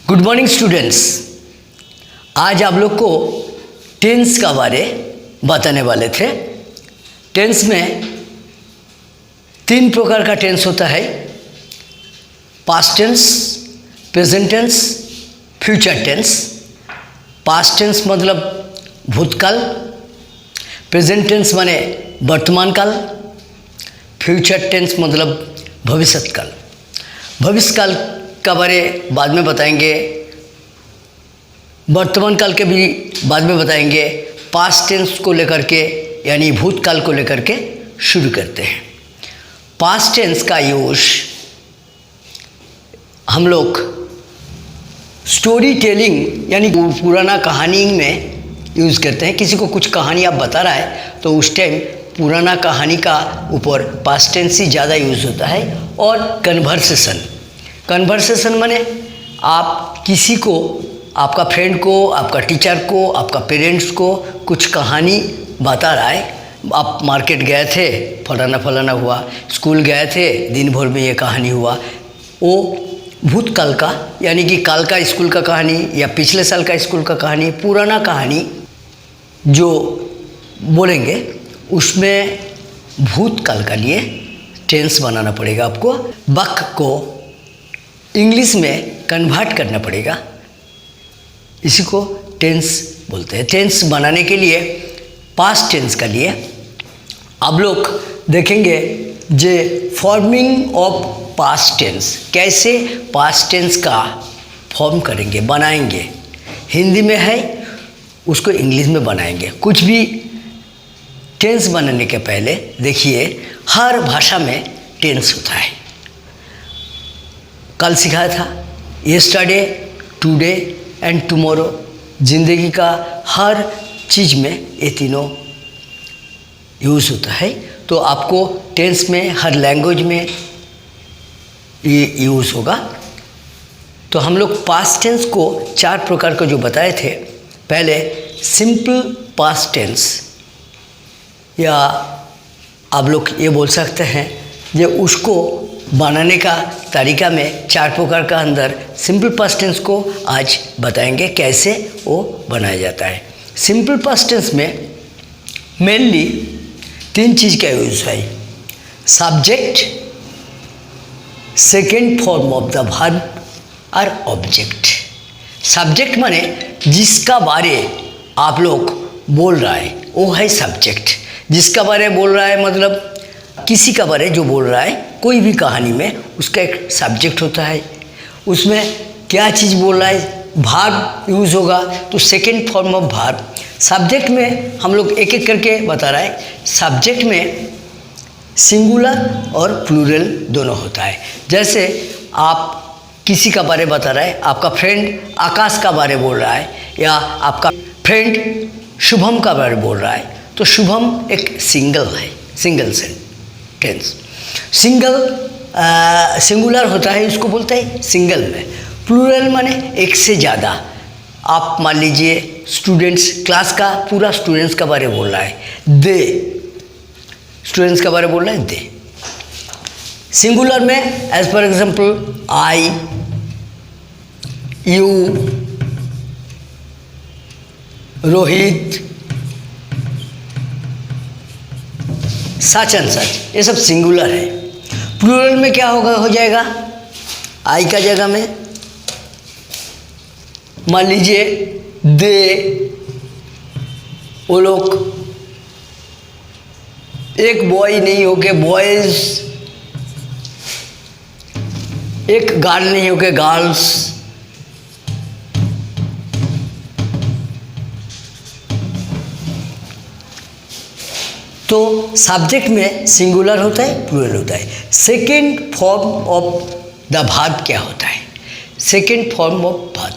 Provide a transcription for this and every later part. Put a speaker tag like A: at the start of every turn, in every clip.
A: Good morning students. आज आप लोग को टेंस का बारे बताने वाले थे। टेंस में 3 प्रकार का टेंस होता है, past tense, present tense, future tense. Past tense मतलब भूतकाल, प्रेजेंट टेंस माने वर्तमान काल, फ्यूचर टेंस मतलब भविष्य काल। भविष्य काल का बारे बाद में बताएंगे, वर्तमान काल के भी बाद में बताएंगे। पास्ट टेंस को लेकर के यानी भूतकाल को लेकर के शुरू करते हैं। पास्ट टेंस का यूज हम लोग स्टोरी टेलिंग यानी पुराना कहानी में यूज़ करते हैं। किसी को कुछ कहानी आप बता रहा है तो उस टाइम पुराना कहानी का ऊपर पास्ट टेंस ही ज़्यादा यूज़ होता है। और कन्वर्सेशन माने आप किसी को, आपका फ्रेंड को, आपका टीचर को, आपका पेरेंट्स को कुछ कहानी बता रहा है। आप मार्केट गए थे, फलाना फलाना हुआ, स्कूल गए थे, दिन भर में ये कहानी हुआ। वो भूतकाल का यानी कि काल का स्कूल का कहानी या पिछले साल का स्कूल का कहानी, पुराना कहानी जो बोलेंगे उसमें भूतकाल का लिए टेंस बनाना पड़ेगा। आपको वाक्य को इंग्लिश में कन्वर्ट करना पड़ेगा, इसी को टेंस बोलते हैं। टेंस बनाने के लिए पास्ट टेंस का लिए आप लोग देखेंगे जे फॉर्मिंग ऑफ पास्ट टेंस, कैसे पास्ट टेंस का फॉर्म करेंगे, बनाएंगे। हिंदी में है उसको इंग्लिश में बनाएंगे। कुछ भी टेंस बनाने के पहले देखिए हर भाषा में टेंस होता है। कल सिखाया था येस्टरडे, टुडे एंड टुमारो। जिंदगी का हर चीज़ में ये तीनों यूज़ होता है। तो आपको टेंस में हर लैंग्वेज में ये यूज़ होगा। तो हम लोग पास्ट टेंस को 4 प्रकार का जो बताए थे, पहले सिंपल पास्ट टेंस, या आप लोग ये बोल सकते हैं ये उसको बनाने का तरीका में 4 प्रकार का अंदर सिंपल पास्ट टेंस को आज बताएंगे कैसे वो बनाया जाता है। सिंपल पास्ट टेंस में मेनली 3 चीज़ का यूज़ है, subject, second form of the verb और ऑब्जेक्ट। सब्जेक्ट माने जिसका बारे आप लोग बोल रहा है वो है सब्जेक्ट। जिसका बारे बोल रहा है मतलब किसी का बारे जो बोल रहा है, कोई भी कहानी में उसका एक सब्जेक्ट होता है। उसमें क्या चीज़ बोल रहा है, वर्ब यूज़ होगा तो second form of verb. Subject में हम लोग एक एक करके बता रहा है। सब्जेक्ट में सिंगुलर और प्लूरल दोनों होता है। जैसे आप किसी का बारे बता रहा है, आपका फ्रेंड आकाश का बारे बोल रहा है या आपका फ्रेंड शुभम का बारे बोल रहा है, तो शुभम एक सिंगल है, सिंगल टेंस। सिंगुलर होता है, उसको बोलते हैं सिंगल में। प्लूरल माने एक से ज़्यादा। आप मान लीजिए स्टूडेंट्स, क्लास का पूरा स्टूडेंट्स का बारे बोल रहा है, दे स्टूडेंट्स का बारे बोल रहा है, दे। सिंगुलर में as for example I, you, Rohit, such and such, ये सब सिंगुलर है। प्लूरल में क्या होगा, हो जाएगा आई का जगह में मान लीजिए दे, वो लोग, एक बॉय नहीं होके बॉयज, एक गर्ल नहीं होके गर्ल्स। तो सब्जेक्ट में सिंगुलर होता है, प्लूरल होता है। Second form of the verb क्या होता है? सेकेंड फॉर्म ऑफ वर्ब,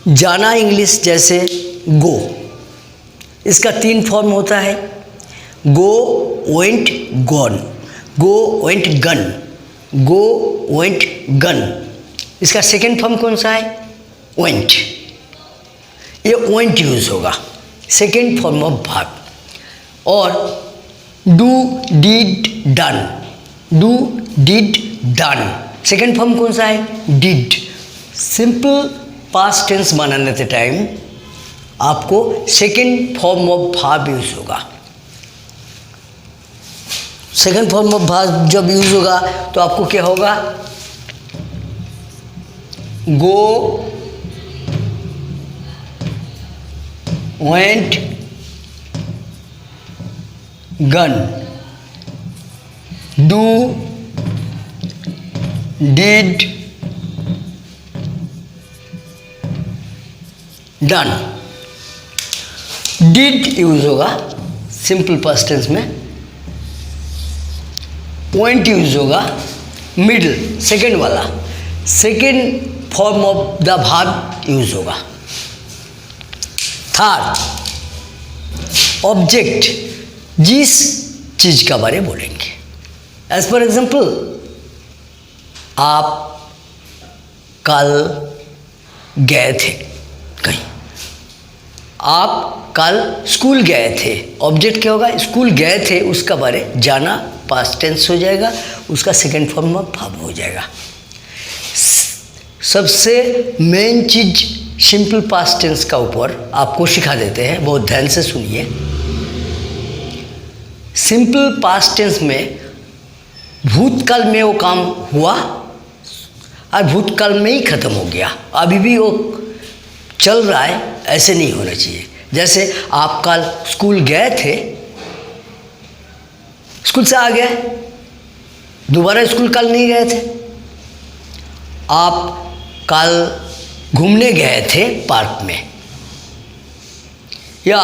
A: जाना इंग्लिश जैसे गो, इसका 3 फॉर्म होता है, गो, वेंट, गॉन, गो, वेंट, गन, गो, वेंट, गन। इसका सेकेंड फॉर्म कौन सा है? वेंट। ये वेंट यूज होगा, सेकेंड फॉर्म ऑफ वर्ब। और do, did, done, do, did, done, second form कौन सा है? डिड। सिंपल पास्ट टेंस बनाने के टाइम आपको second form of verb use होगा। सेकेंड फॉर्म ऑफ वर्ब जब यूज होगा तो आपको क्या होगा, go, went, gone, do, did, done. Did use होगा सिंपल पास्ट टेंस में, वेंट यूज होगा मिडिल सेकेंड वाला, second form of the verb use होगा। थर्ड, ऑब्जेक्ट, जिस चीज का बारे बोलेंगे। एज फॉर एग्जाम्पल, आप कल गए थे कहीं, आप कल स्कूल गए थे, ऑब्जेक्ट क्या होगा, स्कूल गए थे, उसका बारे जाना पास्ट टेंस हो जाएगा, उसका सेकेंड फॉर्म ऑफ वर्ब हो जाएगा। सबसे मेन चीज सिंपल पास्ट टेंस का ऊपर आपको सिखा देते हैं, बहुत ध्यान से सुनिए। सिंपल पास्ट टेंस में भूतकाल में वो काम हुआ और भूतकाल में ही खत्म हो गया, अभी भी वो चल रहा है, ऐसे नहीं होना चाहिए। जैसे आप कल स्कूल गए थे, स्कूल से आ गए, दोबारा स्कूल कल नहीं गए थे। आप कल घूमने गए थे पार्क में, या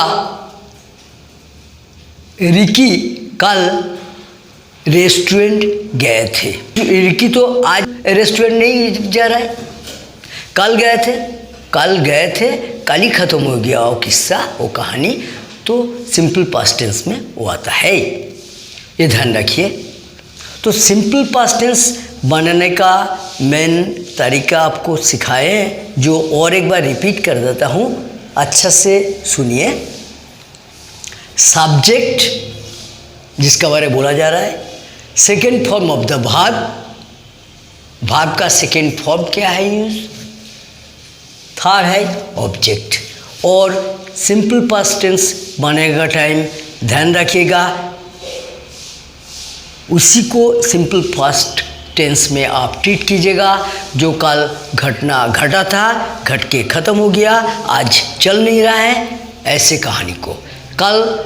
A: रिकी कल रेस्टोरेंट गए थे। रिकी तो आज रेस्टोरेंट नहीं जा रहा है, कल गए थे, कल गए थे, कल ही खत्म हो गया वो किस्सा, वो कहानी, तो सिंपल पास्ट टेंस में वो आता है, ये ध्यान रखिए। तो सिंपल पास्ट टेंस बनाने का मेन तरीका आपको सिखाए, जो और एक बार रिपीट कर देता हूँ, अच्छा से सुनिए। सब्जेक्ट जिसका बारे बोला जा रहा है, second form of the verb, verb का सेकेंड फॉर्म क्या है यूज, थर्ड है ऑब्जेक्ट। और सिंपल पास्ट टेंस बनाने का टाइम ध्यान रखिएगा, उसी को सिंपल पास्ट टेंस में आप ट्रीट कीजिएगा। जो कल घटना घटा था, घट के ख़त्म हो गया, आज चल नहीं रहा है, ऐसे कहानी को। कल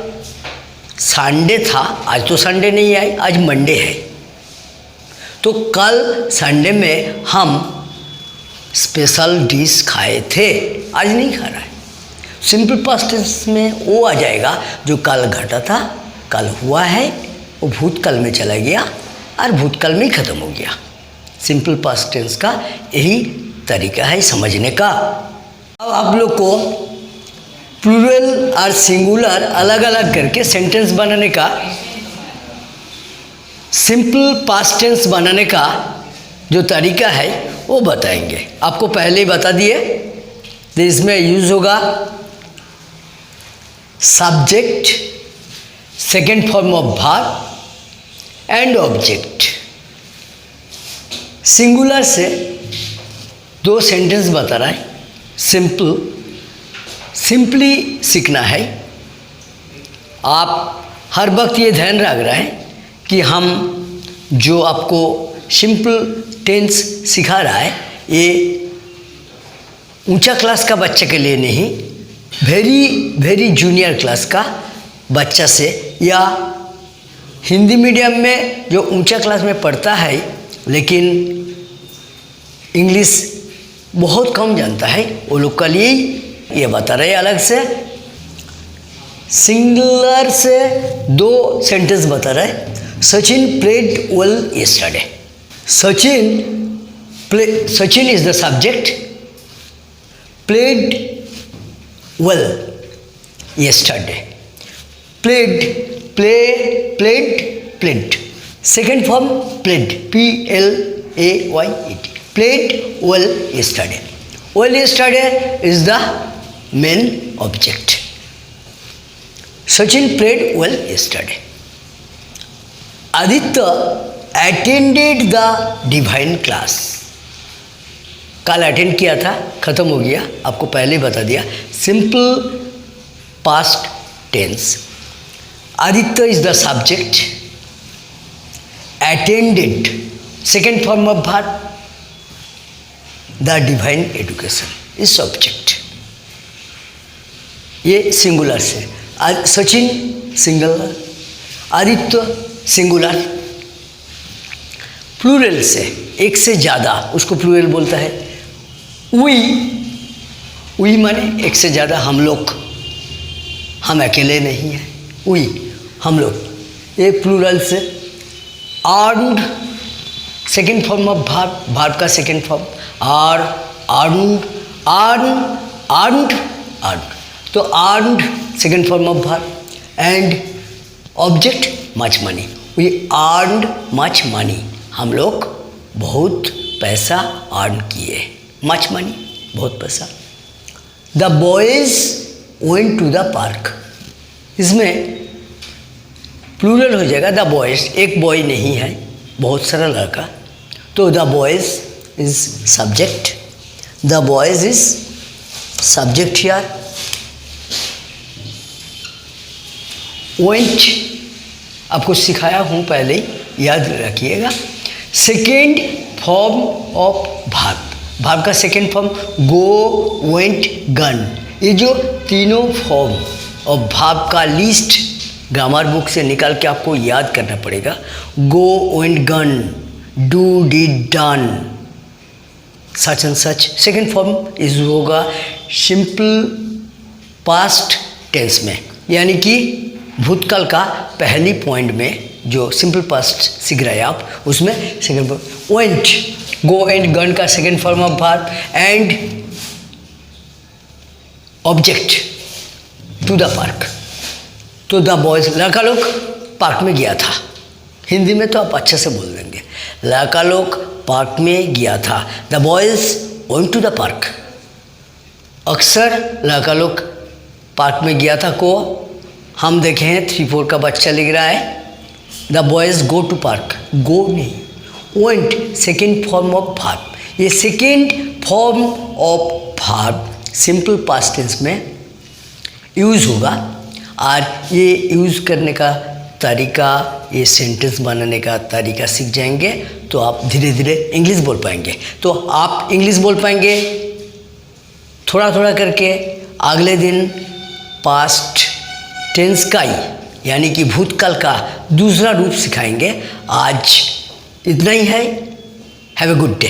A: संडे था, आज तो संडे नहीं है, आज मंडे है, तो कल संडे में हम स्पेशल डिश खाए थे, आज नहीं खा रहा है। सिंपल पास्ट टेंस में वो आ जाएगा जो कल घटा था, कल हुआ है, वो भूतकाल में चला गया और भूतकाल में ही खत्म हो गया। सिंपल पास्ट टेंस का यही तरीका है समझने का। अब आप लोग को प्लूरल और सिंगुलर अलग अलग करके सेंटेंस बनाने का, सिंपल पास्ट टेंस बनाने का जो तरीका है वो बताएंगे। आपको पहले ही बता दिए, तो इसमें यूज होगा subject, second form of verb and object. Singular से दो सेंटेंस बता रहा है, सिंपली सीखना है। आप हर वक्त ये ध्यान रख रहे हैं कि हम जो आपको सिंपल टेंस सिखा रहा है, ये ऊंचा क्लास का बच्चे के लिए नहीं, वेरी जूनियर क्लास का बच्चा से, या हिंदी मीडियम में जो ऊंचा क्लास में पढ़ता है लेकिन इंग्लिश बहुत कम जानता है, वो लोग के लिए ये बता रहे हैं अलग से। सिंगुलर से दो सेंटेंस बता रहे हैं। Sachin played well yesterday. Sachin is the subject, played well yesterday. Played second form played, PLAYED, played well yesterday. Well yesterday is the main object. Sachin played well yesterday. Aditya attended the divine class. कल attend किया था, ख़त्म हो गया, आपको पहले ही बता दिया। Simple past tense, Aditya is the subject, attended second form of verb, the divine education is subject. ये सिंगुलर से, Sachin singular, Aditya singular. Plural से, एक से ज़्यादा, उसको प्लूरल बोलता है। वी माने एक से ज़्यादा, हम लोग, हम अकेले नहीं हैं, वी हम लोग, ये प्लूरल से। Earned second form of verb, verb का सेकेंड फॉर्म, आर्म्ड, आर्म्ड, तो earned second form of verb, and object much money, we earned much money, हम लोग बहुत पैसा अर्न किए, मच मनी बहुत पैसा। The boys went to the park, इसमें प्लूरल हो जाएगा, द बॉयज, एक बॉय नहीं है, बहुत सारा लड़का, तो the boys is subject, the boys is subject here. Went आपको सिखाया हूँ पहले ही, याद रखिएगा। Second form of verb, verb का second form go, went, gone, ये जो तीनों फॉर्म ऑफ वर्ब का लिस्ट ग्रामर बुक से निकाल के आपको याद करना पड़ेगा। Go, went, gone, do, did, done, such and such. Second form is होगा सिंपल पास्ट टेंस में, यानी कि भूतकाल का पहली पॉइंट में जो सिंपल पास्ट सीख रहे हैं आप, उसमें second form went, go and gone का second form of verb, and object to the park, तो द बॉयज, लड़का लोग पार्क में गया था, हिंदी में तो आप अच्छे से बोल देंगे, लड़का लोग पार्क में गया था, the boys went to the park. अक्सर लड़का लोग पार्क में गया था को हम देखे हैं 3-4 का बच्चा लिख रहा है, the boys go to park, go नहीं, went second form of verb, ये second form of verb simple past tense में यूज़ होगा, और ये यूज़ करने का तरीका, ये सेंटेंस बनाने का तरीका सीख जाएंगे तो आप धीरे धीरे इंग्लिश बोल पाएंगे। तो आप इंग्लिश बोल पाएंगे थोड़ा थोड़ा करके, अगले दिन पास्ट टेंस का ही यानी कि भूतकाल का दूसरा रूप सिखाएंगे। आज इतना ही है। Have a good day.